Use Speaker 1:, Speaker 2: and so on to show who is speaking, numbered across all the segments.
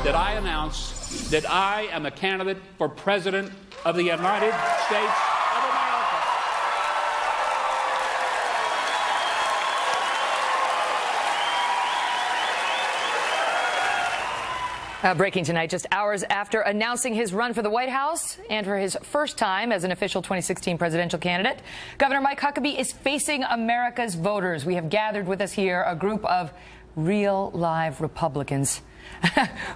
Speaker 1: that I announce that I am a candidate for President of the United States of America.
Speaker 2: Breaking tonight, just hours after announcing his run for the White House and for his first time as an official 2016 presidential candidate, Governor Mike Huckabee is facing America's voters. We have gathered with us here a group of real, live Republicans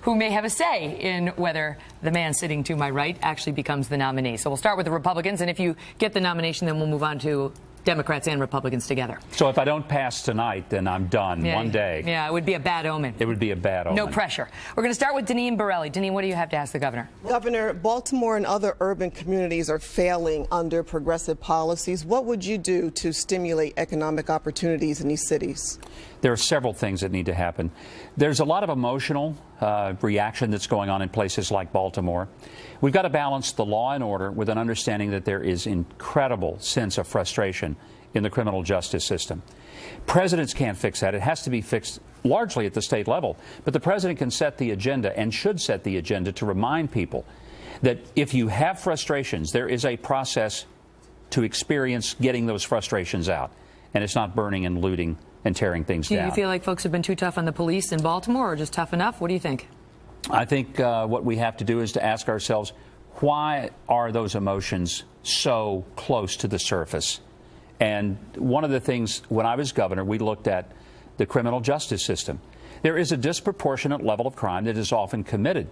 Speaker 2: who may have a say in whether the man sitting to my right actually becomes the nominee. So we'll start with the Republicans, and if you get the nomination, then we'll move on to Democrats and Republicans together.
Speaker 1: So if I don't pass tonight, then I'm done.
Speaker 2: Yeah,
Speaker 1: one day.
Speaker 2: Yeah, it would be a bad omen.
Speaker 1: It would be a bad omen.
Speaker 2: No pressure. We're going to start with Deneen Borelli. Deneen, what do you have to ask the governor?
Speaker 3: Governor, Baltimore and other urban communities are failing under progressive policies. What would you do to stimulate economic opportunities in these cities?
Speaker 1: There are several things that need to happen. There's a lot of emotional reaction that's going on in places like Baltimore. We've got to balance the law and order with an understanding that there is incredible sense of frustration in the criminal justice system. Presidents can't fix that. It has to be fixed largely at the state level. But the president can set the agenda and should set the agenda to remind people that if you have frustrations, there is a process to experience getting those frustrations out. And it's not burning and looting and tearing things down.
Speaker 2: Do you feel like folks have been too tough on the police in Baltimore, or just tough enough? What do you think?
Speaker 1: I think what we have to do is to ask ourselves, why are those emotions so close to the surface? And one of the things, when I was governor, we looked at the criminal justice system. There is a disproportionate level of crime that is often committed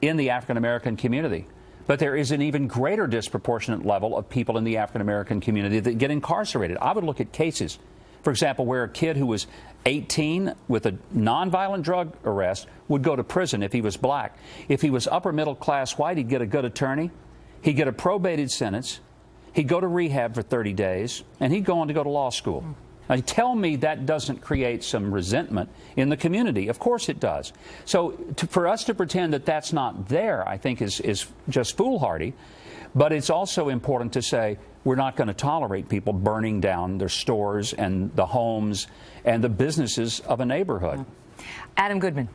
Speaker 1: in the African-American community. But there is an even greater disproportionate level of people in the African-American community that get incarcerated. I would look at cases, for example, where a kid who was 18 with a nonviolent drug arrest would go to prison if he was black. If he was upper middle class white, he'd get a good attorney. He'd get a probated sentence. He'd go to rehab for 30 days, and he'd go on to go to law school. Now, tell me that doesn't create some resentment in the community. Of course it does. So for us to pretend that that's not there, I think is just foolhardy. But it's also important to say we're not going to tolerate people burning down their stores and the homes and the businesses of a neighborhood.
Speaker 2: Adam Goodman.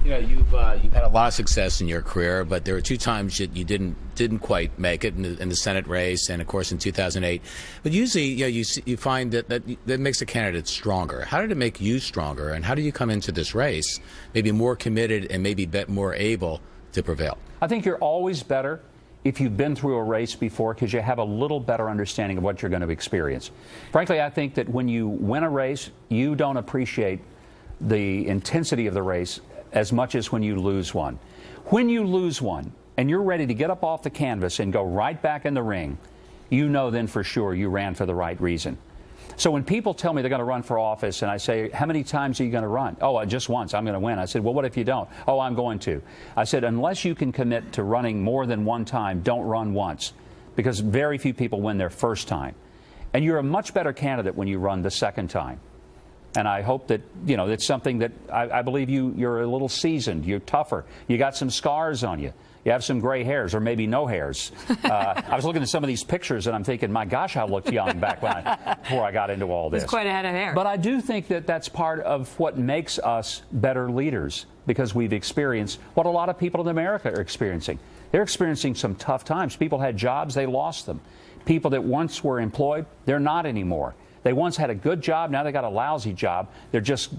Speaker 4: You know, you've had a lot of success in your career, but there were two times that you didn't quite make it in the Senate race, and of course in 2008. But usually, you find that makes a candidate stronger. How did it make you stronger, and how do you come into this race maybe more committed and maybe more able to prevail?
Speaker 1: I think you're always better if you've been through a race before, because you have a little better understanding of what you're going to experience. Frankly, I think that when you win a race, you don't appreciate the intensity of the race as much as when you lose one. When you lose one and you're ready to get up off the canvas and go right back in the ring, you know then for sure you ran for the right reason. So when people tell me they're going to run for office and I say, how many times are you going to run? Oh, just once. I'm going to win. I said, well, what if you don't? Oh, I'm going to. I said, unless you can commit to running more than one time, don't run once, because very few people win their first time. And you're a much better candidate when you run the second time. And I hope that, it's something that I believe you're a little seasoned. You're tougher. You got some scars on you. You have some gray hairs, or maybe no hairs. I was looking at some of these pictures, and I'm thinking, my gosh, I looked young back before I got into all this.
Speaker 2: It's quite a head of hair.
Speaker 1: But I do think that that's part of what makes us better leaders, because we've experienced what a lot of people in America are experiencing. They're experiencing some tough times. People had jobs, they lost them. People that once were employed, they're not anymore. They once had a good job, now they got a lousy job. They're just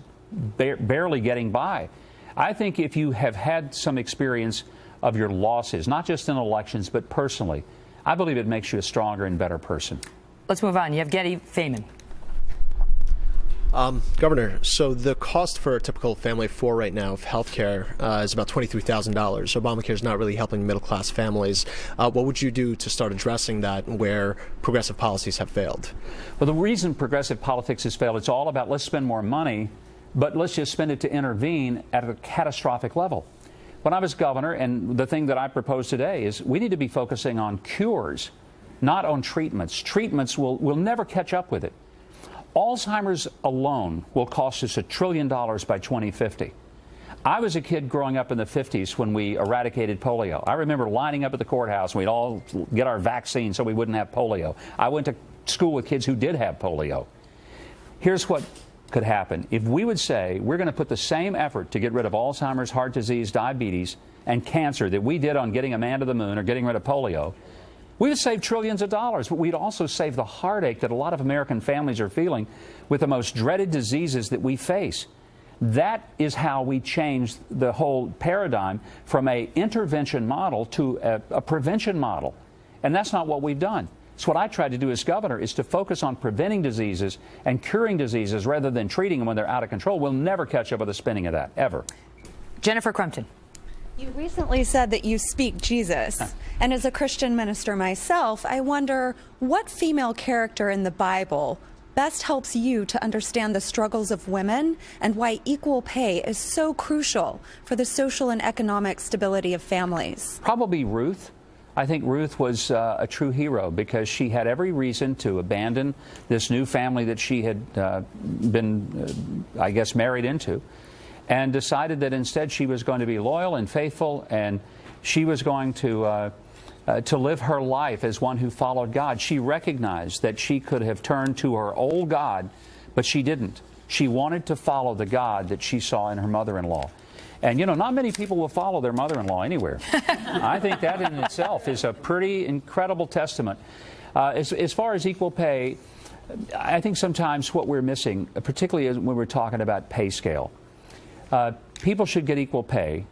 Speaker 1: barely getting by. I think if you have had some experience of your losses, not just in elections, but personally, I believe it makes you a stronger and better person.
Speaker 2: Let's move on. Yevgeny Fayman.
Speaker 5: Governor, so the cost for a typical family of four right now of health care is about $23,000. Obamacare is not really helping middle-class families. What would you do to start addressing that where progressive policies have failed?
Speaker 1: Well, the reason progressive politics has failed, it's all about let's spend more money, but let's just spend it to intervene at a catastrophic level. When I was governor, and the thing that I propose today is we need to be focusing on cures, not on treatments. Treatments will never catch up with it. Alzheimer's alone will cost us $1 trillion by 2050. I was a kid growing up in the 50s when we eradicated polio. I remember lining up at the courthouse. We'd all get our vaccine so we wouldn't have polio. I went to school with kids who did have polio. Here's what could happen if we would say we're going to put the same effort to get rid of Alzheimer's, heart disease, diabetes, and cancer that we did on getting a man to the moon or getting rid of polio. We would save trillions of dollars, but we'd also save the heartache that a lot of American families are feeling with the most dreaded diseases that we face. That is how we change the whole paradigm from an intervention model to a prevention model. And that's not what we've done. So what I tried to do as governor is to focus on preventing diseases and curing diseases rather than treating them when they're out of control. We'll never catch up with the spending of that, ever.
Speaker 2: Jennifer Crumpton.
Speaker 6: You recently said that you speak Jesus. And as a Christian minister myself, I wonder what female character in the Bible best helps you to understand the struggles of women and why equal pay is so crucial for the social and economic stability of families.
Speaker 1: Probably Ruth. I think Ruth was a true hero because she had every reason to abandon this new family that she had been, I guess, married into, and decided that instead she was going to be loyal and faithful, and she was going to live her life as one who followed God. She recognized that she could have turned to her old God, but she didn't. She wanted to follow the God that she saw in her mother-in-law. And, you know, not many people will follow their mother-in-law anywhere. I think that in itself is a pretty incredible testament. As far as equal pay, I think sometimes what we're missing, particularly when we're talking about pay scale, people should get equal pay.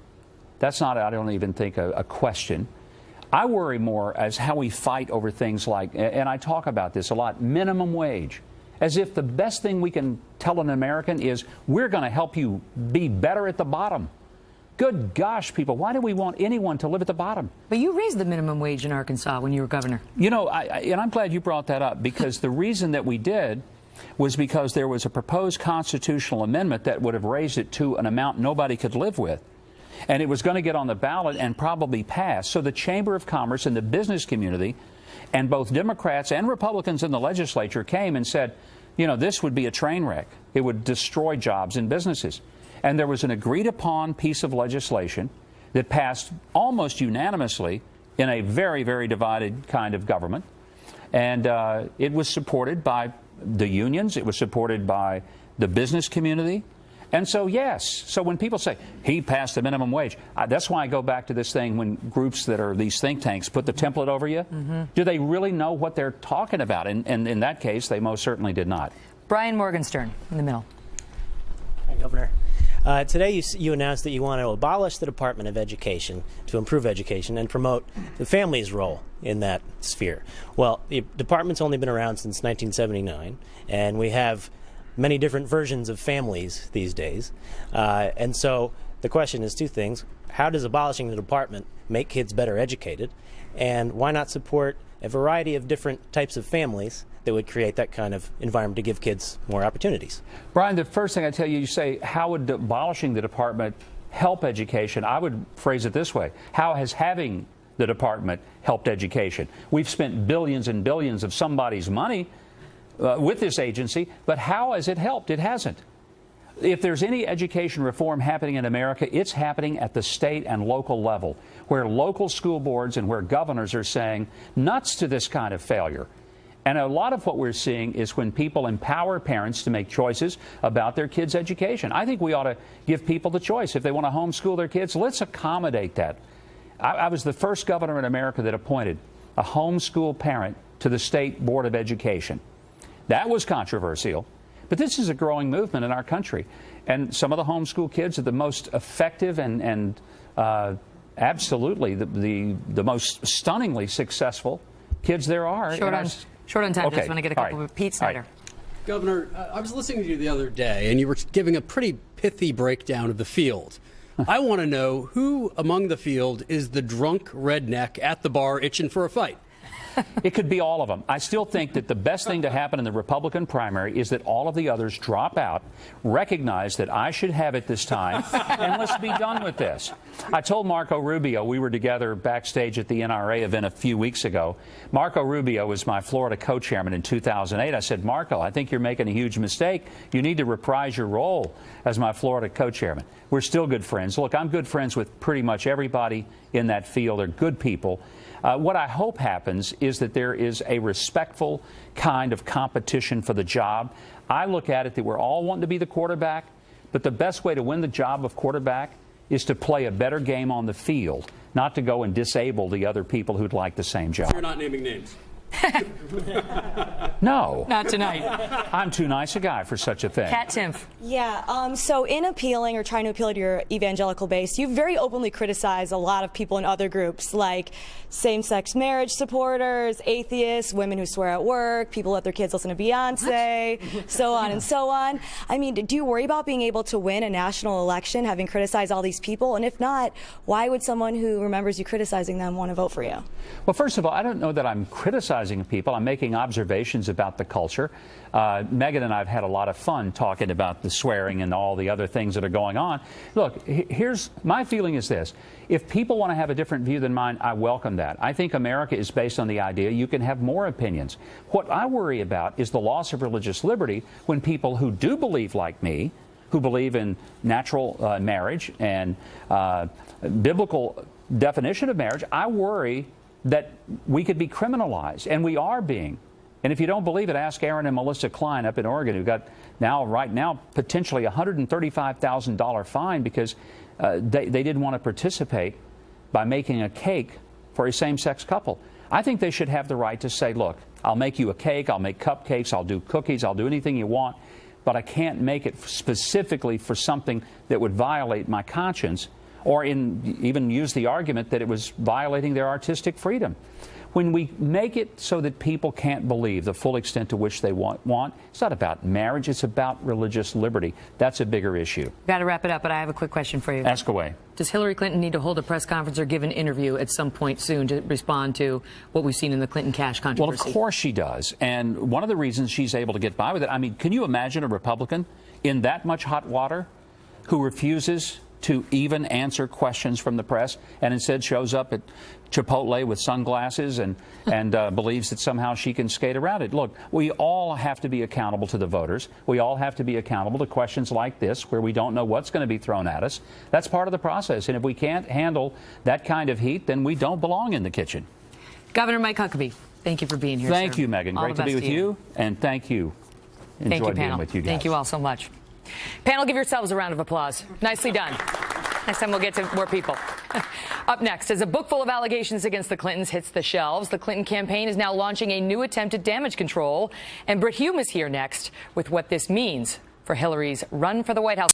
Speaker 1: That's not, I don't even think, a question. I worry more as how we fight over things like, and I talk about this a lot, minimum wage. As if the best thing we can tell an American is, we're going to help you be better at the bottom. Good gosh, people, why do we want anyone to live at the bottom?
Speaker 2: But you raised the minimum wage in Arkansas when you were governor.
Speaker 1: You know, and I'm glad you brought that up, because the reason that we did was because there was a proposed constitutional amendment that would have raised it to an amount nobody could live with. And it was going to get on the ballot and probably pass. So the Chamber of Commerce and the business community, and both Democrats and Republicans in the legislature, came and said, you know, this would be a train wreck. It would destroy jobs and businesses. And there was an agreed-upon piece of legislation that passed almost unanimously in a very, very divided kind of government. And it was supported by the unions. It was supported by the business community. And so, yes, so when people say, he passed the minimum wage, that's why I go back to this thing when groups that are these think tanks put the template over you. Do they really know what they're talking about? And in that case, they most certainly did not.
Speaker 2: Brian Morgenstern in the middle.
Speaker 7: Hi, Governor. Today you announced that you want to abolish the Department of Education to improve education and promote the family's role in that sphere. Well, the department's only been around since 1979, and we have many different versions of families these days. And so the question is two things. How does abolishing the department make kids better educated? And why not support a variety of different types of families that would create that kind of environment to give kids more opportunities?
Speaker 1: Brian, the first thing I tell you, you say, how would abolishing the department help education? I would phrase it this way. How has having the department helped education? We've spent billions and billions of somebody's money with this agency, but how has it helped? It hasn't. If there's any education reform happening in America, it's happening at the state and local level, where local school boards and where governors are saying nuts to this kind of failure. And a lot of what we're seeing is when people empower parents to make choices about their kids' education. I think we ought to give people the choice. If they want to homeschool their kids, let's accommodate that. I was the first governor in America that appointed a homeschool parent to the State Board of Education. That was controversial, but this is a growing movement in our country. And some of the homeschool kids are the most effective and absolutely the most stunningly successful kids there are.
Speaker 2: Short on time.
Speaker 1: Okay.
Speaker 2: Just want to get a couple of Pete Snyder.
Speaker 8: Right. Governor, I was listening to you the other day, and you were giving a pretty pithy breakdown of the field. I want to know who among the field is the drunk redneck at the bar itching for a fight.
Speaker 1: It could be all of them. I still think that the best thing to happen in the Republican primary is that all of the others drop out, recognize that I should have it this time, and let's be done with this. I told Marco Rubio, we were together backstage at the NRA event a few weeks ago. Marco Rubio was my Florida co-chairman in 2008. I said, Marco, I think you're making a huge mistake. You need to reprise your role as my Florida co-chairman. We're still good friends. Look, I'm good friends with pretty much everybody in that field. They're good people. What I hope happens happens is that there is a respectful kind of competition for the job. I look at it that we're all wanting to be the quarterback, but the best way to win the job of quarterback is to play a better game on the field, not to go and disable the other people who'd like the same job.
Speaker 8: You're not naming names.
Speaker 1: No.
Speaker 2: Not tonight.
Speaker 1: I'm too nice a guy for such a thing.
Speaker 2: Kat Timpf.
Speaker 9: Yeah, so in appealing or trying to appeal to your evangelical base, you've very openly criticized a lot of people in other groups, like same-sex marriage supporters, atheists, women who swear at work, people who let their kids listen to Beyonce, so on and so on. I mean, do you worry about being able to win a national election having criticized all these people? And if not, why would someone who remembers you criticizing them want to vote for you?
Speaker 1: Well, first of all, I don't know that I'm criticizing people. I'm making observations about the culture. Megan and I have had a lot of fun talking about the swearing and all the other things that are going on. Look, here's my feeling is this. If people want to have a different view than mine, I welcome that. I think America is based on the idea you can have more opinions. What I worry about is the loss of religious liberty when people who do believe like me, who believe in natural marriage and biblical definition of marriage, I worry that we could be criminalized, and we are being. And if you don't believe it, ask Aaron and Melissa Klein up in Oregon, who got right now, potentially $135,000 fine because they didn't want to participate by making a cake for a same-sex couple. I think they should have the right to say, look, I'll make you a cake, I'll make cupcakes, I'll do cookies, I'll do anything you want, but I can't make it specifically for something that would violate my conscience, or even use the argument that it was violating their artistic freedom. When we make it so that people can't believe the full extent to which they want, it's not about marriage, it's about religious liberty. That's a bigger issue.
Speaker 2: Got to wrap it up, but I have a quick question for you.
Speaker 1: Ask away.
Speaker 2: Does Hillary Clinton need to hold a press conference or give an interview at some point soon to respond to what we've seen in the Clinton cash controversy?
Speaker 1: Well, of course she does. And one of the reasons she's able to get by with it, I mean, can you imagine a Republican in that much hot water who refuses to even answer questions from the press and instead shows up at Chipotle with sunglasses and believes that somehow she can skate around it? Look, we all have to be accountable to the voters. We all have to be accountable to questions like this where we don't know what's going to be thrown at us. That's part of the process. And if we can't handle that kind of heat, then we don't belong in the kitchen.
Speaker 2: Governor Mike Huckabee, thank you for being here,
Speaker 1: Thank
Speaker 2: sir.
Speaker 1: you, Megan.
Speaker 2: All
Speaker 1: Great
Speaker 2: the
Speaker 1: to be
Speaker 2: best
Speaker 1: with you. And thank you.
Speaker 2: Thank you,
Speaker 1: Enjoyed being
Speaker 2: panel.
Speaker 1: with you guys.
Speaker 2: Thank you all so much. Panel, give yourselves a round of applause. Nicely done. Next time we'll get to more people. Up next, as a book full of allegations against the Clintons hits the shelves, the Clinton campaign is now launching a new attempt at damage control. And Britt Hume is here next with what this means for Hillary's run for the White House.